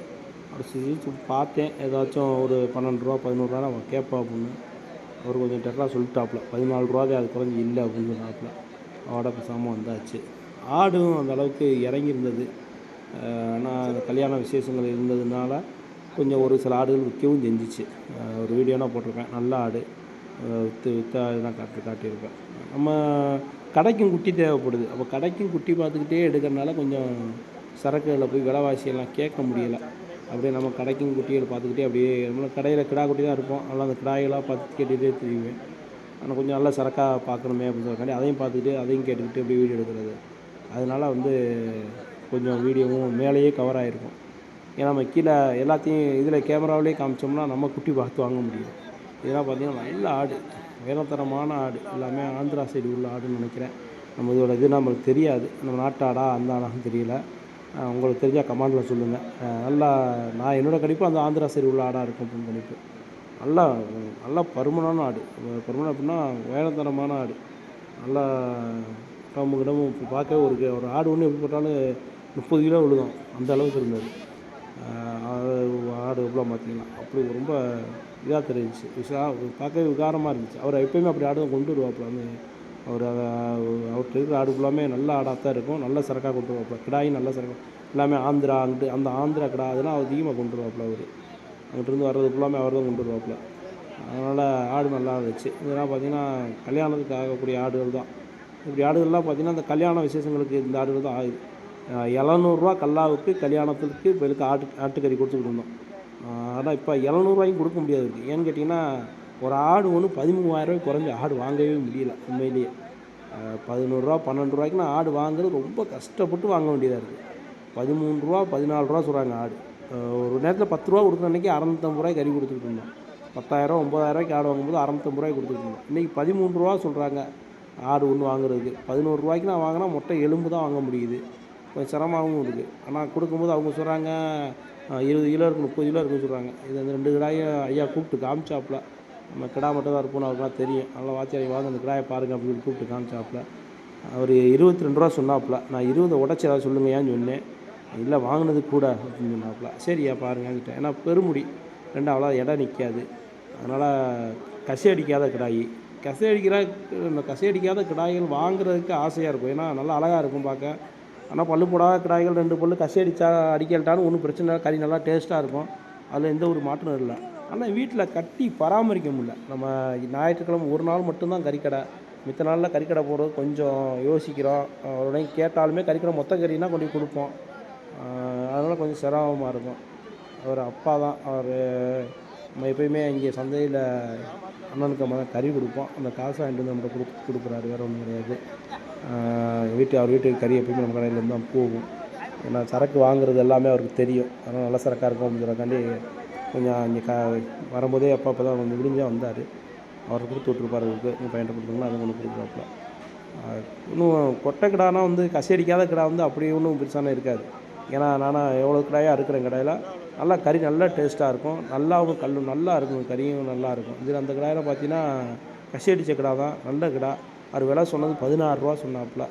அவர் பார்த்தேன், ஏதாச்சும் ஒரு 12 ரூபா 11 ரூபா அவன் கேட்பா அப்படின்னு. அவர் கொஞ்சம் டெரலாக சொல்லிட்டாப்புல. 14 ரூபாவே அது குறைஞ்சி இல்லை அப்படின்னு சொன்னாப்புல. அவட பேசாமல் வந்தாச்சு. ஆடும் அந்த அளவுக்கு இறங்கியிருந்தது. ஆனால் கல்யாண விசேஷங்கள் இருந்ததுனால கொஞ்சம் ஒரு சில ஆடுகள் விற்கவும் செஞ்சிச்சு. ஒரு வீடியோனா போட்டிருப்பேன். நல்ல ஆடு விற்றா தான் காட்டியிருப்பேன். நம்ம கடைக்கும் குட்டி தேவைப்படுது. அப்போ கடைக்கும் குட்டி பார்த்துக்கிட்டே எடுக்கிறனால கொஞ்சம் சரக்குகளில் போய் விலைவாசியெல்லாம் கேட்க முடியலை. அப்படியே நம்ம கடைக்கும் குட்டிகள் பார்த்துக்கிட்டே அப்படியே நம்மள கடையில் கிடா குட்டி தான் இருப்போம். அதெல்லாம் அந்த கிடாயெல்லாம் பார்த்து கேட்டுகிட்டே தெரியுவேன். ஆனால் கொஞ்சம் நல்லா சரக்காக பார்க்கணுமே அப்படின்னு சொல்லிக்காண்டி அதையும் பார்த்துக்கிட்டு அதையும் கேட்டுக்கிட்டு அப்படியே வீடியோ எடுக்கிறது. அதனால் வந்து கொஞ்சம் வீடியோவும் மேலேயே கவர் ஆகிருக்கும். ஏன்னா நம்ம கீழே எல்லாத்தையும் இதில் கேமராவிலே காமிச்சோம்னா நம்ம குட்டி பார்த்து வாங்க முடியும். இதெல்லாம் பார்த்திங்கன்னா நல்ல ஆடு, உயரத்தரமான ஆடு, எல்லாமே ஆந்திரா சைடு உள்ள ஆடுன்னு நினைக்கிறேன். நம்ம இதோட இது நம்மளுக்கு தெரியாது, நம்ம நாட்டு ஆடா அந்த ஆடான்னு தெரியல. உங்களுக்கு தெரிஞ்சால் கமெண்டில் சொல்லுங்கள். நல்லா நான் என்னோடய கணிப்பு அந்த ஆந்திரா சைடு உள்ள ஆடாக இருக்கும் அப்படின்னு கணிப்பு. நல்லா பருமனான ஆடு. பருமன் அப்படின்னா உயரத்தரமான ஆடு. நல்லா கிடமும் கிடமும் பார்க்கவே ஒரு ஆடு ஒன்று எப்படி போட்டாலும் 30 கிலோ விழுதும் அந்த அளவுக்கு இருந்தது. ஆடு எவ்வளோ பார்த்தீங்கன்னா அப்படி ரொம்ப இதாக தெரிஞ்சிச்சு. பார்க்கவே விகாரமாக இருந்துச்சு. அவர் எப்போயுமே அப்படி ஆடு கொண்டு வருவாப்புல. வந்து அவர்கிட்ட இருக்கிற ஆடு ஃபுல்லாமே நல்ல ஆடாக தான் இருக்கும். நல்ல சரக்காக கொண்டு வருவாப்புல. கிடாயும் நல்ல சரக்காக எல்லாமே ஆந்திரா அந்த ஆந்திரா கிடா அதெல்லாம் அதிகமாக கொண்டு வருவாப்புல. அவர் அங்கிட்டிருந்து வர்றது ஃபுல்லாமே அவர் தான் கொண்டு வருவாப்புல. அதனால் ஆடு நல்லா இருந்துச்சு. இதெல்லாம் பார்த்திங்கன்னா கல்யாணத்துக்கு ஆகக்கூடிய ஆடுகள் தான். இப்படி ஆடுகள்லாம் பார்த்திங்கன்னா அந்த கல்யாண விசேஷங்களுக்கு இந்த ஆடுகள் தான் ஆகுது. 700 கல்லாவுக்கு கல்யாணத்துக்கு இப்போ ஆட்டுக்கறி கொடுத்துக்கிட்டு இருந்தோம். ஆனால் இப்போ 700 கொடுக்க முடியாது இருக்குது. ஏன்னு கேட்டிங்கன்னா ஒரு ஆடு ஒன்று 13,000 குறைஞ்ச ஆடு வாங்கவே முடியல. உண்மையிலேயே 11 12 ஆடு வாங்குறது ரொம்ப கஷ்டப்பட்டு வாங்க வேண்டியதாக இருக்குது. 13 14 சொல்கிறாங்க ஆடு. ஒரு நேரத்தில் 10 கொடுக்குற அன்றைக்கி 650 கறி கொடுத்துக்கிட்டு இருந்தோம். 10,000 9,000 ஆடு வாங்கும்போது 650 கொடுத்துக்கிட்டு இருந்தோம். இன்றைக்கி 13 சொல்கிறாங்க ஆடு ஒன்று வாங்குறதுக்கு. 11 நான் வாங்கினா மொட்டை எலும்பு தான் வாங்க முடியுது. கொஞ்சம் சிரமமாகவும் இருக்குது. ஆனால் கொடுக்கும்போது அவங்க சொல்கிறாங்க 20 கிலோ இருக்குது 30 கிலோ இருக்குன்னு சொல்கிறாங்க. இது அந்த 2 கிடாயும் ஐயா கூப்பிட்டு காமிச்சாப்புல. நம்ம கிடா மட்டும் தான் இருப்போம்னு அவருக்குலாம் தெரியும். நல்லா வாத்தியாரி வாங்க அந்த கிடாயை பாருங்கள் அப்படின்னு கூப்பிட்டு காமிச்சாப்புல. அவர் 22 சொன்னாப்புல. நான் 20 உடச்சி ஏதாவது சொல்லுங்கயான்னு சொன்னேன். இல்லை வாங்கினது கூட அப்படின்னு சொன்னாப்புல. சரியா பாருங்கன்னுட்டேன். ஏன்னா பெருமுடி 2 அவ்வளோ இடம் நிற்காது. அதனால் கசி அடிக்காத கிடாயி கசி அடிக்காத கிடாய்கள் வாங்குறதுக்கு ஆசையாக இருக்கும். ஏன்னா நல்லா அழகாக இருக்கும் பார்க்க. ஆனால் பல்லு போடாத கிடாய்கள் 2 பல்லு கசி அடிக்கலட்டாலும் ஒன்றும் பிரச்சனை இல்லை. கறி நல்லா டேஸ்ட்டாக இருக்கும். அதில் எந்த ஒரு மாற்றம் இல்லை. ஆனால் வீட்டில் கட்டி பராமரிக்க முடியல. நம்ம ஞாயிற்றுக்கிழமை ஒரு நாள் மட்டும்தான் கறிக்கடை. மித்த நாளில் கறிக்கடை போடுறது கொஞ்சம் யோசிக்கிறோம். உடனே கேட்டாலுமே கறிக்கடை மொத்த கறினா கொண்டு கொடுப்போம். அதனால் கொஞ்சம் சிரமமாக இருக்கும். அவர் அப்பா தான். நம்ம எப்போயுமே இங்கே சந்தையில் அண்ணனுக்கு நம்ம கறி கொடுப்போம். அந்த காசை வாங்கிட்டு வந்து நம்மகிட்ட கொடுக்குறாரு. வேறு ஒன்றும் கிடையாது. அவர் வீட்டுக்கு கறி எப்போயுமே நம்ம கடையிலேருந்து தான் போகும். ஏன்னா சரக்கு வாங்குறது எல்லாமே அவருக்கு தெரியும். அதனால் நல்ல சரக்காக இருக்கும் அப்படின்னு சொல்லக்காண்டி கொஞ்சம் இங்கே வரும்போதே அப்போ தான் கொஞ்சம் விடிஞ்சால் வந்தார். அவரை கொடுத்து விட்ருப்பாரு. உங்கள் பையன்ட்ட கொடுத்தோம்னா அதை கொண்டு கொடுக்குறாப்புல. இன்னும் கொட்டை கிடானா வந்து கசி அடிக்காத கிடா வந்து அப்படி ஒன்றும் பெருசான இருக்காது. ஏன்னா நானும் எவ்வளோ கிடாயாக இருக்கிறேன் கடையில். நல்லா கறி நல்லா டேஸ்ட்டாக இருக்கும். நல்லாவும் கல்லும் நல்லா இருக்கும். கறியும் நல்லா இருக்கும். இதில் அந்த கிடாயில் பார்த்தீங்கன்னா கசி அடித்த கிடா தான். நல்ல கிடா. அவர் விலை சொன்னது 16 சொன்னாப்புல.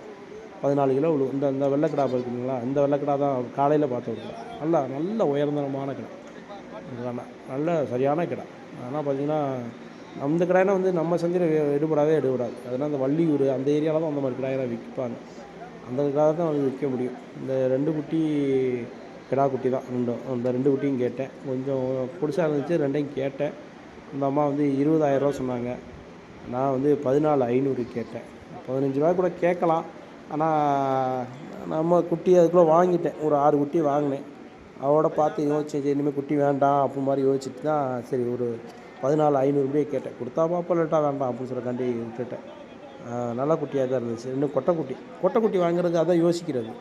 14 கிலோ விழுவும். இந்த வெள்ளைக்கிடா இருக்குங்களா, இந்த வெள்ளைக்கிடா தான் காலையில் பார்த்து விட்றேன். நல்ல உயர்ந்தரமான கிடா. நல்ல சரியான கிடா. ஆனால் பார்த்திங்கன்னா அந்த கிடாயினா வந்து நம்ம சந்தையில் எடுபடாது. அதனால் அந்த வள்ளியூர் அந்த ஏரியாவில் தான் அந்த மாதிரி கிடாயெல்லாம் விற்பாங்க. அந்த கிடா தான் வந்து விற்க முடியும். இந்த 2 குட்டி கிடா குட்டி தான் அந்த 2 குட்டியும் கேட்டேன். கொஞ்சம் புதுசாக இருந்துச்சு. 2யும் கேட்டேன். இந்த அம்மா வந்து 20,000 சொன்னாங்க. நான் வந்து 14,500 கேட்டேன். 15 கூட கேட்கலாம். ஆனால் நம்ம குட்டி அதுக்குள்ளே வாங்கிட்டேன், ஒரு 6 குட்டி வாங்கினேன். அதோட பார்த்து யோசிச்சேன், சரி இனிமேல் குட்டி வேண்டாம் அப்படி மாதிரி யோசிச்சுட்டு தான் சரி ஒரு 14,500 கேட்டேன். கொடுத்தா பார்ப்போம், இல்லாட்டா வேண்டாம் அப்படின்னு சொல்லக்காண்டி விட்டுட்டேன். நல்ல குட்டியாக தான் இருந்துச்சு. இன்னும் கொட்டைக்குட்டி வாங்குறதுக்கு அதான் யோசிக்கிறது.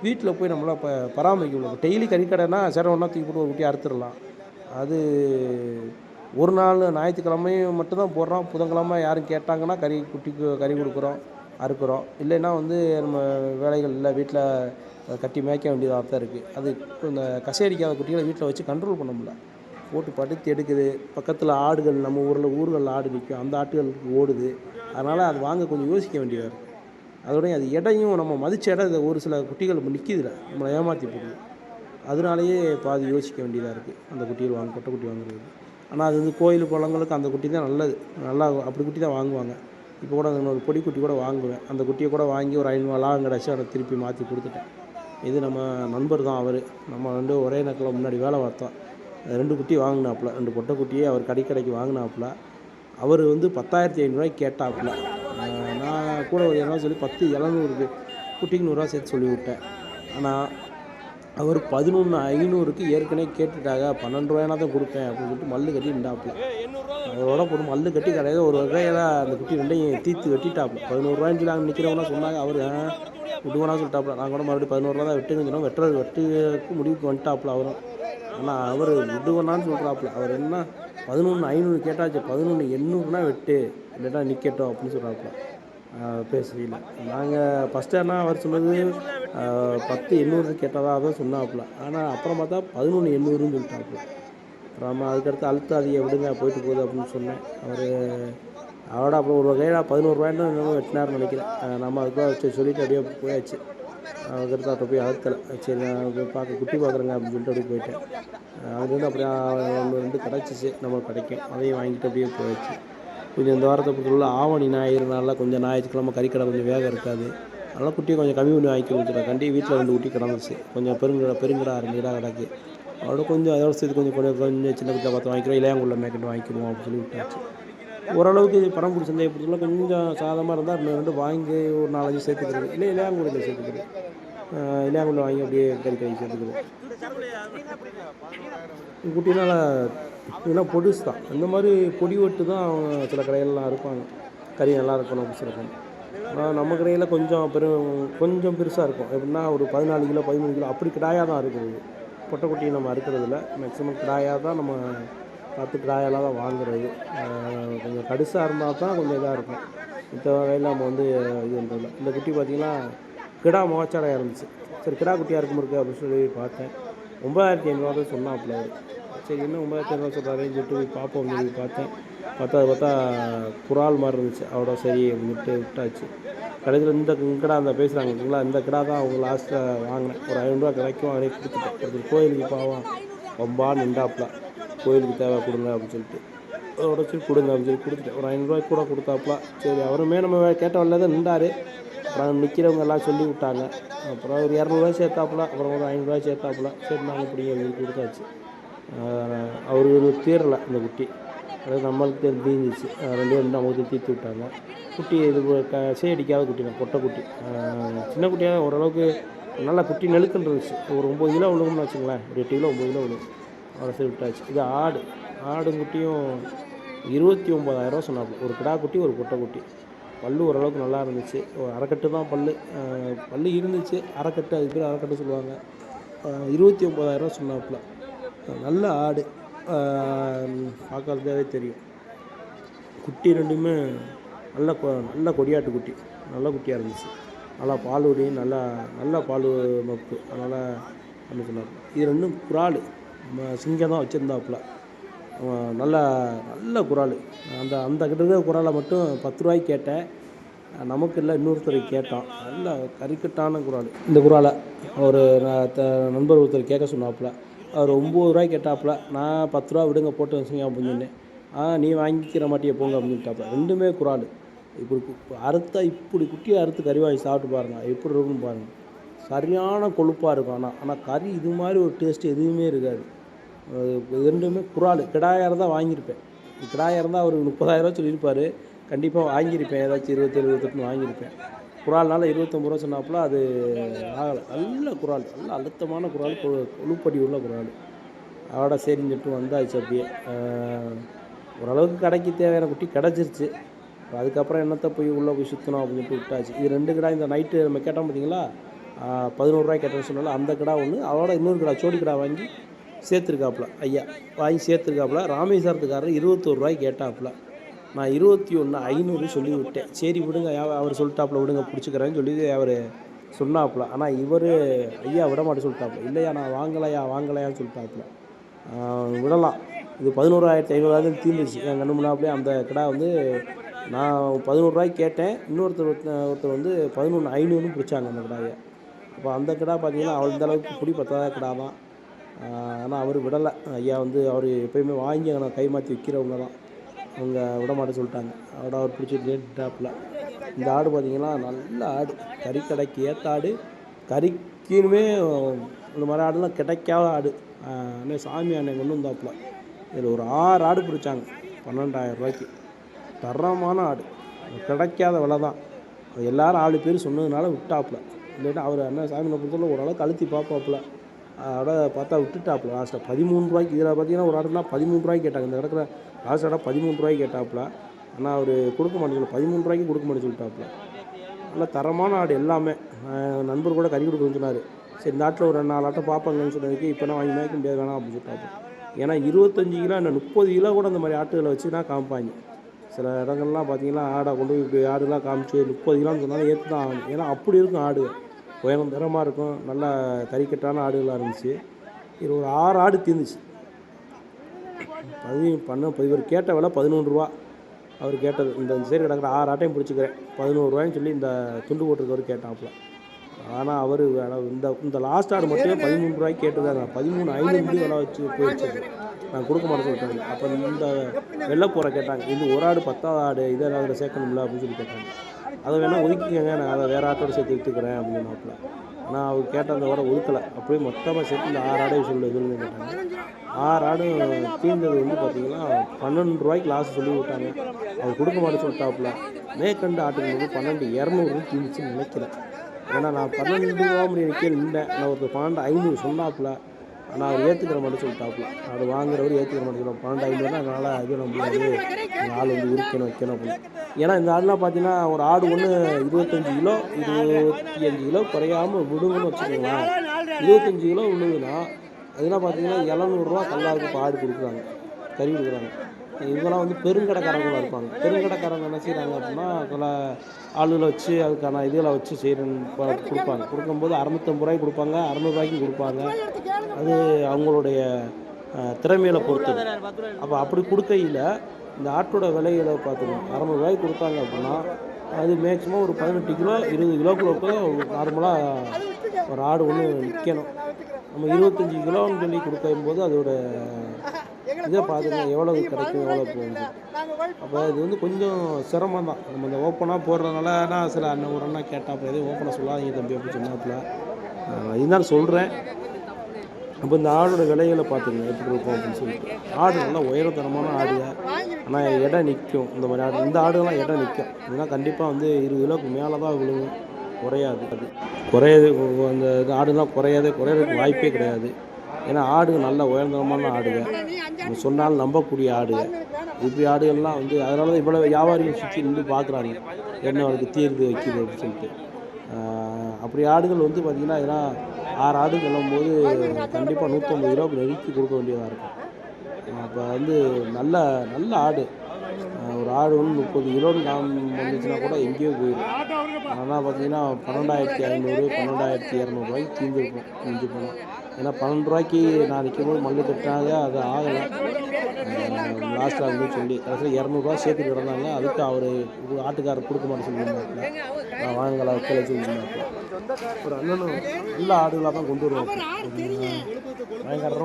வீட்டில் போய் நம்மளால் பராமரிக்க முடியல. டெய்லி கறிக்கடைனா சரி ஒன்றா தூக்கி போட்டு ஒரு குட்டி அறுத்துடலாம். அது ஒரு நாள் ஞாயிற்றுக்கிழமையும் மட்டும்தான் போடுறோம். புதன்கிழமை யாரும் கேட்டாங்கன்னா குட்டிக்கு கறி கொடுக்குறோம், அறுக்கிறோம். இல்லைன்னா நம்ம வேலைகள் இல்லை, வீட்டில் கட்டி மேய்க்க வேண்டியதாக தான் இருக்குது. அது இந்த கசையடிக்காத குட்டிகளை வீட்டில் வச்சு கண்ட்ரோல் பண்ண முடியல. போட்டு படுத்து எடுக்குது. பக்கத்தில் ஆடுகள், நம்ம ஊர்கள் ஆடு நிற்கும், அந்த ஆட்டுகளுக்கு ஓடுது. அதனால் அது வாங்க கொஞ்சம் யோசிக்க வேண்டியதாக இருக்குது. அதோடய அது எடையும் நம்ம மதித்த இடம் ஒரு சில குட்டிகள் நிற்கிதுல, நம்மளை ஏமாற்றி போடுது. அதனாலேயே பாதி யோசிக்க வேண்டியதாக இருக்குது அந்த குட்டிகள் கொட்டைக்குட்டி வாங்குறது. ஆனால் அது கோயில் குளங்களுக்கு அந்த குட்டி தான் நல்லது. நல்லா அப்படி குட்டி தான் வாங்குவாங்க. இப்போ கூட ஒரு பொடி குட்டி கூட வாங்குவேன். அந்த குட்டியை கூட வாங்கி ஒரு 500 லாபம் கிடச்சி அதை திருப்பி மாற்றி கொடுத்துட்டேன். இது நம்ம நண்பர் தான் அவர். நம்ம ஒரே நேரத்தில் முன்னாடி வேலை பார்த்தோம். 2 குட்டி வாங்கினாப்புல, 2 பொட்டை குட்டியே அவர் கடைக்கு வாங்கினாப்புல. அவர் 10,500 கேட்டாப்புல. நான் கூட ஒரு என்ன சொல்லி 10,700 குட்டிக்கு 100 சேர்த்து சொல்லி விட்டேன். ஆனால் அவர் 11,500 ஏற்கனவே கேட்டுட்டாங்க. 12 தான் கொடுப்பேன் அப்படின்னு சொல்லிட்டு மல்லு கட்டி நின்றாப்புல. அதோட போட்டு மல்லு கட்டி கடையில் ஒரு வகையில் அந்த குட்டி ரெண்டையும் தீர்த்து வெட்டிட்டாப்புல. 11 சொல்லி அங்கே நிற்கிறவங்களாம் சொன்னாங்க. அவர் விடுவானா சொல்லிட்டாப்புல. நான் கூட மறுபடியும் 11 தான் வெட்டுன்னு சொன்னோம். வெட்டுறதுக்கு முடிவுக்கு வந்துட்டாப்புல அவரும். ஆனால் அவர் விடுவேனான்னு சொல்கிறாப்புல. அவர் என்ன 11,500 கேட்டாச்சு, 11,800 வெட்டு, இல்லைன்னா நிற்கட்டும் அப்படின்னு சொல்கிறாப்புல. பேசல. நாங்கள் ஃபஸ்ட்டு அவர் சொன்னது 10,800 கேட்டதாக தான் சொன்னாப்புல. ஆனால் அப்புறம் பார்த்தா 11,800 சொல்லிட்டாப்புல. அப்புறம் அதுக்கடுத்து அழுத்தாதியை விடுங்க போயிட்டு போகுது அப்படின்னு சொன்னேன். அவரோட அப்புறம் ஒரு வகையில் 11 என்னமோ வெட்டினார்னு நினைக்கிறேன். நம்ம அதுக்குள்ளே சொல்லிவிட்டு அப்படியே போயாச்சு. அதுக்கடுத்து அவர்கிட்ட போய் அழுத்தலை. சரி நான் குட்டி பார்க்குறேங்க அப்படின்னு சொல்லிட்டு அப்படியே போயிட்டேன். அதுலேருந்து அப்படியே 1-2 கிடச்சிச்சு, நம்மளுக்கு கிடைக்கும். அதையும் வாங்கிட்டு அப்படியே போயாச்சு. கொஞ்சம் இந்த வாரத்தை பொறுத்தவரை ஆவணி ஞாயிறு நாளில் கொஞ்சம் ஞாயிற்றுக்கிழமை கறிக்கடை கொஞ்சம் வேகம் இருக்காது. அதனால் குட்டியை கொஞ்சம் கம்மி பண்ணி வாங்கி கொடுத்துட்டேன். கண்டி வீட்டில் 2 குட்டி கிடந்துச்சு. கொஞ்சம் பெருங்கடா 2 கிடா கிடக்கு. அதோட கொஞ்சம் அதோட சேர்த்து கொஞ்சம் சின்ன குட்டியாக பார்த்து வாங்கிக்கிறோம். இளையாங்குள்ள மேற்கொண்டு வாங்கிக்கிடுவோம் அப்படின்னு சொல்லி விட்டாச்சு. ஓரளவுக்கு பரமக்குடி சந்தையை பொறுத்தவரை கொஞ்சம் சாதமாக இருந்தால் 2 வாங்கி ஒரு 4-5 சேர்த்துக்கிறது. இல்லை இளையாங்குடியில் சேர்த்துக்கிறது. இளையாங்குள்ள வாங்கி அப்படியே கறி சேர்த்துக்கிறது. குட்டினால் இதெல்லாம் பொடிசு தான். இந்த மாதிரி பொடி வெட்டு தான் சில கடைகள்லாம் இருப்பாங்க. கறி நல்லா இருக்கணும் அப்படின்னு சொல்லணும். ஆனால் நம்ம கடையில் கொஞ்சம் பெருசாக இருக்கும். எப்படின்னா ஒரு 14 கிலோ 13 கிலோ அப்படி கிடாயாக தான் இருக்குது. பொட்டைக்குட்டியை நம்ம அறுக்கிறதில்ல. மேக்ஸிமம் கிடாயாக தான் நம்ம பார்த்து கிடாயெல்லாம் தான் வாங்குறது. கொஞ்சம் கடுசாக இருந்தால் தான் கொஞ்சம் இதாக இருக்கும். இந்த வகையில் நம்ம இது பண்ணுறதில்ல. இந்த குட்டி பார்த்திங்கன்னா கிடா முகச்சாடையாக இருந்துச்சு. சரி கிடா குட்டியாக இருக்கும் அப்படின்னு சொல்லி பார்த்தேன். 9,500 தான் சொன்னாப்புல. சரி என்ன 9,500 சொல்கிறாருன்னு சொல்லிட்டு போய் பார்ப்போம் சொல்லி பார்த்தேன். பார்த்தா குரால் மாதிரி இருந்துச்சு. அவ்வளோ சரி அப்படின்ட்டு விட்டாச்சு. கடைசியில் இந்த கிடா அந்த பேசுகிறாங்க இல்லைங்களா, இந்த கிடா தான் அவங்க லாஸ்ட்டில் வாங்கினேன். ஒரு 500 கிடைக்கும், அவரே கொடுத்துட்டேன். ஒரு கோயிலுக்கு பாவம் ரொம்ப நின்றாப்புல. கோயிலுக்கு தேவை கொடுங்க அப்படின்னு சொல்லிட்டு அதோட சரி கொடுங்க அப்படின்னு சொல்லி கொடுத்துட்டேன். ஒரு 500 கூட கொடுத்தாப்புல. சரி அவருமே நம்ம கேட்ட வரல தான் நின்றார். அப்புறம் நிற்கிறவங்க எல்லாம் சொல்லி விட்டாங்க. அப்புறம் ஒரு 200 சேர்த்தாப்புல. அப்புறம் ஒரு 500 சேர்த்தாப்புல. சரி நாங்கள் இப்படி கொடுத்தாச்சு. அவருக்கு தீரலை இந்த குட்டி. அதாவது நம்மளுக்கு தீர்ந்துச்சு. 2 நமக்கு தீர்த்து விட்டாங்க. குட்டி இது சேடிக்காத குட்டி தான், பொட்டை குட்டி. சின்ன குட்டியாக ஓரளவுக்கு நல்லா குட்டி நெழுக்குன்னு இருந்துச்சு. ஒரு 9 கிலோ விழுகும்னு வச்சுங்களேன். ஒரு 8 கிலோ 9 கிலோ விழுகும். அவரை சரி விட்டாச்சு. இது ஆடும் குட்டியும் 29,000 சொன்னாப்புல. ஒரு கிடா குட்டி ஒரு பொட்டை குட்டி. பல் ஓரளவுக்கு நல்லா இருந்துச்சு. ஒரு அரைக்கட்டு தான் பல் இருந்துச்சு. அரைக்கட்டு, அதுக்கு பேர் அரைக்கட்டு சொல்லுவாங்க. 29,000 சொன்னாப்புல. நல்ல ஆடு. பார்க்கறதாவே தெரியும். குட்டி 2மே நல்ல கொடியாட்டு குட்டி. நல்ல குட்டியாக இருந்துச்சு. நல்லா பால் உடையும் நல்லா பால் மப்பு. அதனால் அப்படின்னு சொன்னார். இது 2ம் குரால். நம்ம சிங்கம் தான் வச்சுருந்தாப்புல. நல்ல குரால். அந்த கிட்ட இருக்கிற குராலை மட்டும் 10 ரூபாய்க்கு கேட்டேன். நமக்கு இல்லை, இன்னொருத்தருக்கு கேட்டோம். நல்ல கறிக்கட்டான குரால். இந்த குராலை ஒரு நண்பர் ஒருத்தர் கேட்க சொன்னாப்புல. அவர் 9 ரூபாய்க்கு கேட்டாப்புல. நான் 10 ரூபா விடுங்க போட்டு வச்சுங்க அப்படின்னு சொன்னேன். நீ வாங்கிக்கிற மாட்டியே போங்க அப்படின்னு சொல்லிட்டாப்புல. 2மே குரால். இப்படி அறுத்தா இப்படி குட்டியை அறுத்து கறி வாங்கி சாப்பிட்டு பாருங்கள், எப்படி இருக்குன்னு பாருங்கள். சரியான கொழுப்பாக இருக்கும். ஆனால் கறி இது மாதிரி ஒரு டேஸ்ட்டு எதுவுமே இருக்காது. 2மே குரால். கிடாயாக இருந்தால் வாங்கியிருப்பேன். கிடாயாக இருந்தால் அவர் 30,000 சொல்லியிருப்பார். கண்டிப்பாக வாங்கியிருப்பேன், ஏதாச்சும் 27, 28 வாங்கியிருப்பேன். குறால்னால 25 ரூபா சொன்னாப்புல. அது ஆகலை. நல்ல குறால், நல்ல அழுத்தமான குறால், கொழுப்படி உள்ள குறால். அதோட சரின்னு சொல்லிட்டு வந்தாச்சு அப்படியே. ஓரளவுக்கு கடைக்கு தேவையான குட்டி கிடச்சிருச்சு. அதுக்கப்புறம் என்னத்தை போய் உள்ளே போய் சுற்றணும் அப்படின்னு சொல்லிட்டு விட்டாச்சு. இது 2 கிடா இந்த நைட்டு நம்ம கேட்டோம் பார்த்தீங்களா, 11 ரூபாய்க்கு கேட்டோம்னு சொன்னால அந்த கிடா ஒன்று, அதோட இன்னொரு கிடா ஜோடி கிடா வாங்கி சேர்த்துருக்காப்புல. ஐயா வாங்கி சேர்த்துருக்காப்புல. ராமேஸ்வரத்துக்காரர் 21 ரூபாய்க்கு கேட்டாப்புல. நான் 21,500 சொல்லி விட்டேன். சரி விடுங்க, அவர் சொல்லிட்டாப்புல, விடுங்க பிடிச்சிக்கிறேன்னு சொல்லி அவர் சொன்னாப்புல. ஆனால் இவர் ஐயா விட மாட்டேன்னு சொல்லிட்டாப்புல. இல்லையா நான் வாங்கலையான்னு சொல்லிட்டாப்புல. விடலாம். இது 11,500 தீர்ந்துச்சு என் கண்ணு முன்னாடியே. அந்த கிடா வந்து நான் 11 ரூபாய்க்கு கேட்டேன். ஒருத்தர் வந்து 11,500 பிடிச்சாங்க அந்த கிடாயை. அப்போ அந்த கிடா பார்த்தீங்கன்னா அந்த அளவுக்கு பிடி பத்தாத கிடா தான். ஆனால் அவர் விடலை. ஐயா வந்து அவர் எப்போயுமே வாங்கி நான் கை மாற்றி விற்கிறவங்க தான். அவங்க விட மாட்டேன்னு சொல்லிட்டாங்க. அதோட அவர் பிடிச்சிட்டு ரேட்டாப்பில். இந்த ஆடு பார்த்திங்கன்னா நல்ல ஆடு, கறிக்கடைக்கு ஏற்ற ஆடு. கறிக்குமே இந்த மாதிரி ஆடுலாம் கிடைக்காத ஆடு. அண்ணன் சாமி அண்ணன் கொண்டு வந்தாப்புல. இதில் ஒரு 6 ஆடு பிடிச்சாங்க 12,000 ரூபாய்க்கு. தரமான ஆடு, கிடைக்காத விலை தான். எல்லோரும் 4 பேர் சொன்னதுனால விட்டாப்புல. இல்லைன்னா அவர் அண்ணன் சாமியை பொறுத்தவரை ஓரளவுக்கு அழுத்தி பார்ப்பாப்புல. அதோட பார்த்தா விட்டுட்டாப்புல. லாஸ்ட்டாக 13 ரூபாய்க்கு. இதில் பார்த்தீங்கன்னா ஒரு ஆடுனா 13 ரூபாய்க்கு கேட்டாங்க. இந்த இடத்துல லாஸ்ட்டாக 13 ரூபாய்க்கு கேட்டாப்புல. ஆனால் அவர் கொடுக்க மாட்டேங்க, 13 ரூபாய்க்கு கொடுக்க மாட்டேன்னு சொல்லிட்டாப்புல. நல்லா தரமான ஆடு எல்லாமே. நண்பர் கூட கறி கொடுக்குறேன்னு சொன்னார். சரி இந்த ஆட்டில் ஒரு 4 ஆட்டை பார்ப்பாங்கன்னு சொன்னதுக்கு இப்போ நான் வாங்கி மேய்க்க முடியாது, வேணாம் அப்படின்னு சொல்லிட்டாப்புல. ஏன்னா 25 கிலோ என்ன 30 கிலோ கூட இந்த மாதிரி ஆட்டுகளை வச்சு தான் காமிப்பாங்க. சில இடங்கள்லாம் பார்த்தீங்கன்னா ஆடை கொண்டு போய் இப்போ ஆடுலாம் காமிச்சு 30 கிலோன்னு சொன்னாலும் ஏற்று தான் ஆகணும். ஏன்னா அப்படி இருக்கும் ஆடு, உயரம் தரமாக இருக்கும். நல்லா கறிக்கட்டான ஆடுகளாக இருந்துச்சு. இது ஒரு 6 ஆடு தீர்ந்துச்சு. இவர் கேட்ட விலை 11 ரூபா. அவர் கேட்டது இந்த சைடு கிடக்கிற 6 ஆட்டையும் பிடிச்சிக்கிறேன் 11 ரூபாய்ன்னு சொல்லி இந்த துண்டு போட்டிருக்கவர் கேட்டாப்புல. ஆனால் அவர் இந்த லாஸ்ட் ஆடு மட்டும் 13 ரூபாய்க்கு கேட்டுருக்காங்க. 13,500 விலை வச்சு போயிடுச்சு. நான் கொடுக்க மாட்டேன்னு சொல்லிட்டாங்க. அப்போ இந்த வெள்ளை போகிற கேட்டாங்க. இது ஒரு ஆடு 10ஆவது ஆடு, இதை அதில் சேர்க்கணும்ல அப்படின்னு சொல்லி கேட்டாங்க. அதை வேணால் ஒதுக்கிக்கங்க, நான் அதை வேறு ஆட்டோடு சேர்த்து எடுத்துக்கிறேன் அப்படின்னாப்புல. ஆனால் அவர் கேட்ட அந்த வர ஒதுக்கலை. அப்படியே மொத்தமாக சேர்த்து இந்த 6 ஆடையும் சொல்லுன்னு கேட்டாங்க. 6 ஆடும் தீர்ந்தது வந்து பார்த்திங்கன்னா 12 ரூபாய்க்கு லாஸ்ட் சொல்லி விட்டாங்க. அவர் கொடுக்க மாட்டேன்னு சொல்லிட்டாப்புல. மேற்கண்டு ஆட்டுக்கு 12,200 தீர்ந்துச்சுன்னு நினைக்கிறேன். ஏன்னா நான் 12 ரூபா முடிய கீழே நின்றேன். நான் ஒருத்தர் 12,500 சொன்னாப்புல. ஆனால் அவர் ஏற்றுக்கிற மாட்டேன்னு சொல்லிட்டாப்புல. அது வாங்குறவர் ஏற்றுக்கிற மாட்டேன் சொல்லுவாங்க. 12,500 அதனால் இது நம்மளாது ஆள் வந்து உரிக்கணும் வைக்கணும் அப்படின்னு. ஏன்னா இந்த ஆடுலாம் பார்த்தீங்கன்னா ஒரு ஆடு ஒன்று 25 கிலோ 25 கிலோ குறையாமல் விடுங்கன்னு வச்சுக்கோங்களேன். 25 கிலோ விழுதுன்னா அதெல்லாம் பார்த்தீங்கன்னா 700 ரூபா கல்லாவுக்கு இப்போ ஆடு கொடுக்குறாங்க, கறி கொடுக்குறாங்க. இவங்கெல்லாம் வந்து பெருங்கடைக்காரங்களாக இருப்பாங்க. பெருங்கடைக்காரங்க என்ன செய்கிறாங்க அப்படின்னா சில ஆளுகளை வச்சு அதுக்கான இதில் வச்சு செய்கிறேன்னு கொடுப்பாங்க. கொடுக்கும்போது 650 ரூபாய்க்கு கொடுப்பாங்க, 600 ரூபாய்க்கும் கொடுப்பாங்க. அது அவங்களுடைய திறமையில் பொறுத்தது. அப்போ அப்படி கொடுக்கையில் இந்த ஆட்டோட விலைகளை பார்த்துக்கணும். 600 ரூபாய்க்கு கொடுத்தாங்க அப்படின்னா அது மேக்ஸிமம் ஒரு 18 கிலோ 20 கிலோக்குள்ள நார்மலாக ஒரு ஆடு ஒன்று நிற்கணும். நம்ம 25 கிலோன்னு சொல்லி கொடுக்கும்போது அதோட இதை பார்த்துக்கணும், எவ்வளோ கிடைக்கும் எவ்வளோ போகுது. அப்போ இது வந்து கொஞ்சம் சிரமம் தான். நம்ம இந்த ஓப்பனாக போடுறதுனால நான் சில ஒரு அண்ணா கேட்டாப்புல எதையும் ஓப்பனாக சொல்லாதீங்க தம்பி அப்படின்னு சொன்னாப்புல. இதுதான் சொல்கிறேன். அப்போ இந்த ஆடோட விலைகளை பார்த்துக்கணும் எப்படி இருக்கும் அப்படின்னு சொல்லிட்டு. ஆடு நல்லா உயரத்தரமான ஆடுங்க. ஆனால் இடம் நிற்கும். இந்த மாதிரி ஆடு, இந்த ஆடுலாம் இடம் நிற்கும். இதெல்லாம் கண்டிப்பாக வந்து 20 கிலோக்கு மேலே தான் விழுவும், குறையாது. அது குறையாது. அந்த இது ஆடுலாம் குறையிறதுக்கு வாய்ப்பே கிடையாது. ஏன்னா ஆடு நல்ல உயர்ந்தரமான ஆடுங்க, சொன்னாலும் நம்பக்கூடிய ஆடுங்க. இப்படி ஆடுகள்லாம் வந்து அதனால தான் இவ்வளோ வியாபாரிகள் சுற்றி நின்று பார்க்குறாங்க என்ன அவருக்கு தீர்ந்து வைக்கிது அப்படின்னு சொல்லிட்டு. அப்படி ஆடுகள் வந்து பார்த்திங்கன்னா இதெல்லாம் 6 ஆடு சொல்லும்போது கண்டிப்பாக 150 கிலோவுக்கு நெருக்கி கொடுக்க வேண்டியதாக இருக்கும். அப்போ வந்து நல்ல ஆடு. ஒரு ஆடு வந்து 30 கிலோன்னு வந்துச்சுன்னா கூட எங்கேயோ போயிடும். ஆனால் பார்த்தீங்கன்னா 12,500 12,200 ரூபாய்க்கு தீர்ந்துருக்கும் மிஞ்சி போனால். ஏன்னா 12 ரூபாய்க்கு நான் நிற்கும்போது மல்லு கட்டினாங்க, அது ஆகலை. லாஸ்ட்டாக அப்படின்னு சொல்லி கடைசியில் 200 சேர்த்து கிடந்தாங்க. அதுக்கு அவர் ஆட்டுக்காரர் கொடுக்க மாட்டேன்னு சொல்லியிருந்தாங்க. நான் வாங்கலை வைக்கலை சொல்லியிருந்தாங்க. ஒரு அண்ணனும் நல்ல ஆடுகளாக தான் கொண்டு வருவாங்க. பயங்கரம்